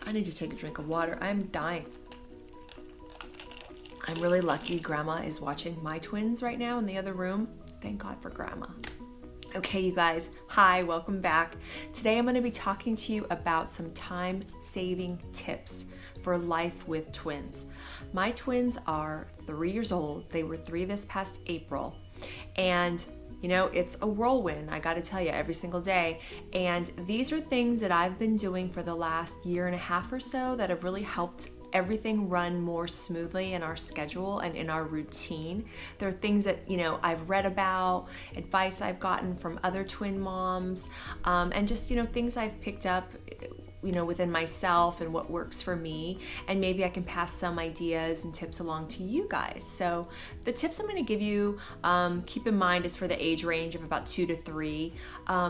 I need to take a drink of water. I'm dying. I'm really lucky Grandma is watching my twins right now in the other room. Thank God for Grandma. Okay, you guys, hi, welcome back. Today I'm going to be talking to you about some time-saving tips for life with twins. My twins are 3 years old. They were 3 this past April. And you know, it's a whirlwind, I gotta tell you, every single day. And these are things that I've been doing for the last year and a half or so that have really helped everything run more smoothly in our schedule and in our routine. There are things that, you know, I've read about, advice I've gotten from other twin moms, and just, you know, things I've picked up, you know, within myself and what works for me, and maybe I can pass some ideas and tips along to you guys. So the tips I'm going to give you, keep in mind, is for the age range of about 2 to 3.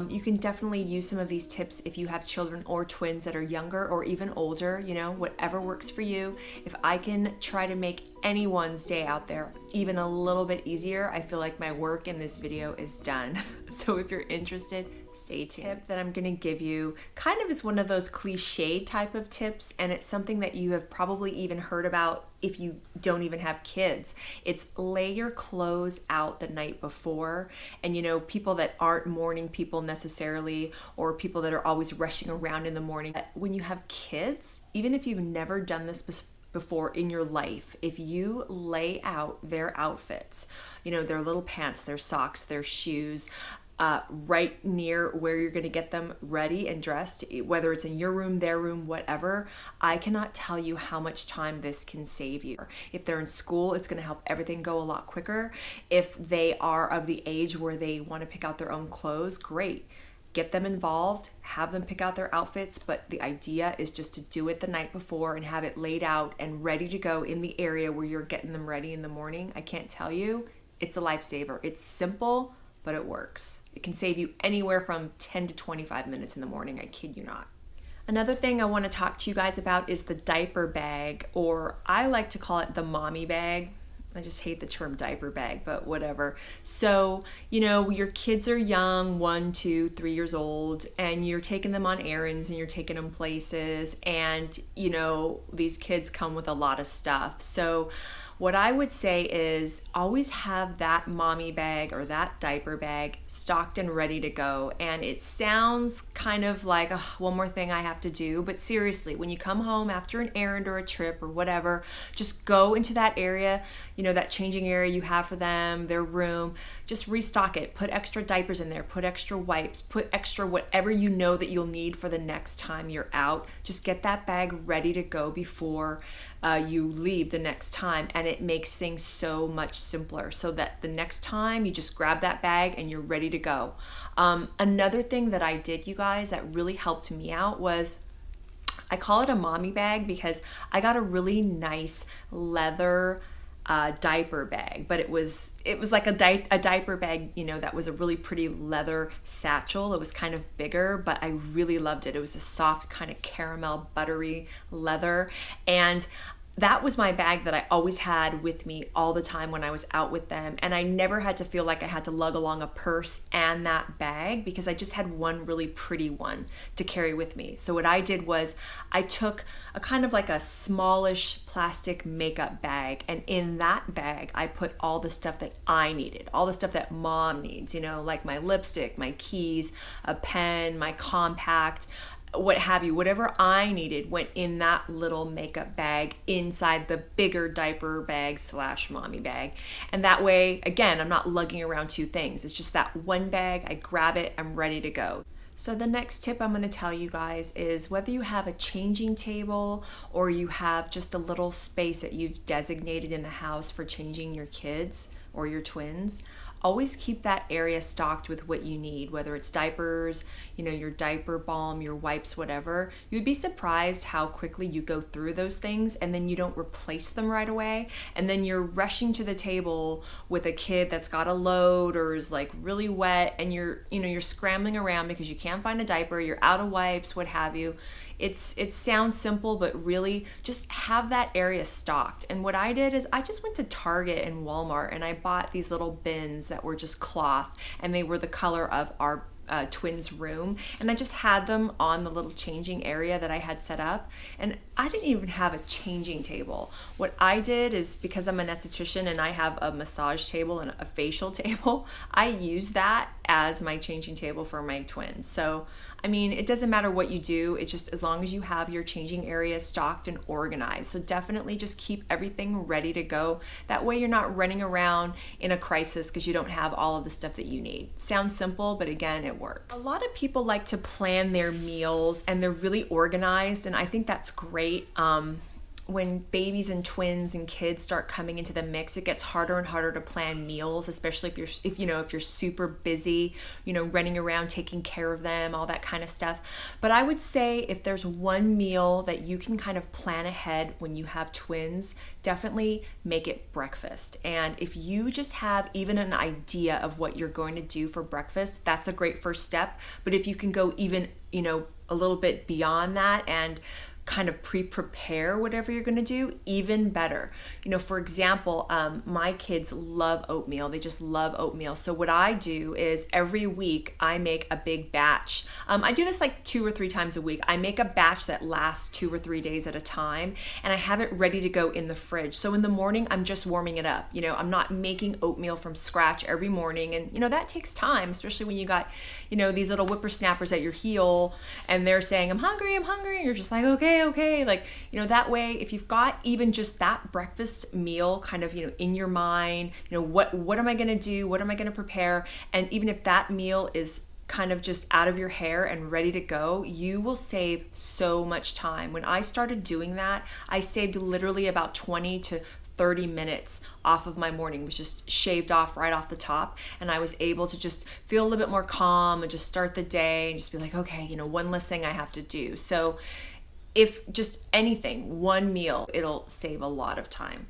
You can definitely use some of these tips if you have children or twins that are younger or even older, you know, whatever works for you. If I can try to make anyone's day out there even a little bit easier, I feel like my work in this video is done. So if you're interested, stay tuned. Tip that I'm going to give you kind of is one of those cliched type of tips, and it's something that you have probably even heard about if you don't even have kids. It's lay your clothes out the night before. And you know, people that aren't morning people necessarily, or people that are always rushing around in the morning, when you have kids, even if you've never done this before in your life, if you lay out their outfits, you know, their little pants, their socks, their shoes, right near where you're going to get them ready and dressed, whether it's in your room, their room, whatever, I cannot tell you how much time this can save you. If they're in school, it's going to help everything go a lot quicker. If they are of the age where they want to pick out their own clothes, great. Get them involved, have them pick out their outfits, but the idea is just to do it the night before and have it laid out and ready to go in the area where you're getting them ready in the morning. I can't tell you, it's a lifesaver. It's simple, but it works. It can save you anywhere from 10 to 25 minutes in the morning, I kid you not. Another thing I want to talk to you guys about is the diaper bag, or I like to call it the mommy bag. I just hate the term diaper bag, but whatever. So, you know, your kids are young, 1, 2, 3 years old, and you're taking them on errands and you're taking them places, and, you know, these kids come with a lot of stuff. So what I would say is always have that mommy bag or that diaper bag stocked and ready to go. And it sounds kind of like, oh, one more thing I have to do. But seriously, when you come home after an errand or a trip or whatever, just go into that area, you know, that changing area you have for them, their room, just restock it. Put extra diapers in there, put extra wipes, put extra whatever you know that you'll need for the next time you're out. Just get that bag ready to go before you leave the next time, and it makes things so much simpler, so that the next time you just grab that bag and you're ready to go. Another thing that I did, you guys, that really helped me out was, I call it a mommy bag because I got a really nice leather diaper bag, but it was like a diaper bag, you know, that was a really pretty leather satchel. It was kind of bigger, but I really loved it. It was a soft kind of caramel buttery leather, and that was my bag that I always had with me all the time when I was out with them. And I never had to feel like I had to lug along a purse and that bag, because I just had one really pretty one to carry with me. So what I did was I took a kind of like a smallish plastic makeup bag, and in that bag I put all the stuff that I needed, all the stuff that mom needs, you know, like my lipstick, my keys, a pen, my compact, what have you. Whatever I needed went in that little makeup bag inside the bigger diaper bag / mommy bag. And that way, again, I'm not lugging around 2 things. It's just that one bag. I grab it, I'm ready to go. So the next tip I'm going to tell you guys is, whether you have a changing table or you have just a little space that you've designated in the house for changing your kids or your twins, always keep that area stocked with what you need, whether it's diapers, you know, your diaper balm, your wipes, whatever. You'd be surprised how quickly you go through those things and then you don't replace them right away. And then you're rushing to the table with a kid that's got a load or is like really wet, and you're scrambling around because you can't find a diaper, you're out of wipes, what have you. It sounds simple, but really just have that area stocked. And what I did is I just went to Target and Walmart and I bought these little bins that were just cloth, and they were the color of our twins room, and I just had them on the little changing area that I had set up, and I didn't even have a changing table. What I did is, because I'm an esthetician and I have a massage table and a facial table, I use that as my changing table for my twins. So I mean, it doesn't matter what you do, it's just as long as you have your changing area stocked and organized. So definitely just keep everything ready to go. That way you're not running around in a crisis because you don't have all of the stuff that you need. Sounds simple, but again, it works. A lot of people like to plan their meals and they're really organized, and I think that's great. When babies and twins and kids start coming into the mix, it gets harder and harder to plan meals, especially if you're super busy, running around taking care of them, all that kind of stuff. But I would say if there's one meal that you can kind of plan ahead when you have twins, definitely make it breakfast. And if you just have even an idea of what you're going to do for breakfast, that's a great first step. But if you can go even, a little bit beyond that and kind of pre-prepare whatever you're going to do, even better. For example, my kids love oatmeal. They just love oatmeal. So what I do is every week I make a big batch. I do this like 2 or 3 times a week. I make a batch that lasts 2 or 3 days at a time, and I have it ready to go in the fridge. So in the morning, I'm just warming it up. I'm not making oatmeal from scratch every morning, and that takes time, especially when you got these little whippersnappers at your heel and they're saying, I'm hungry, and you're just like, okay, like that way, if you've got even just that breakfast meal kind of in your mind, what am I going to do, what am I going to prepare, and even if that meal is kind of just out of your hair and ready to go, you will save so much time. When I started doing that, I saved literally about 20 to 30 minutes off of my morning. It was just shaved off right off the top, and I was able to just feel a little bit more calm and just start the day and just be like, okay, one less thing I have to do. So if just anything, one meal, it'll save a lot of time.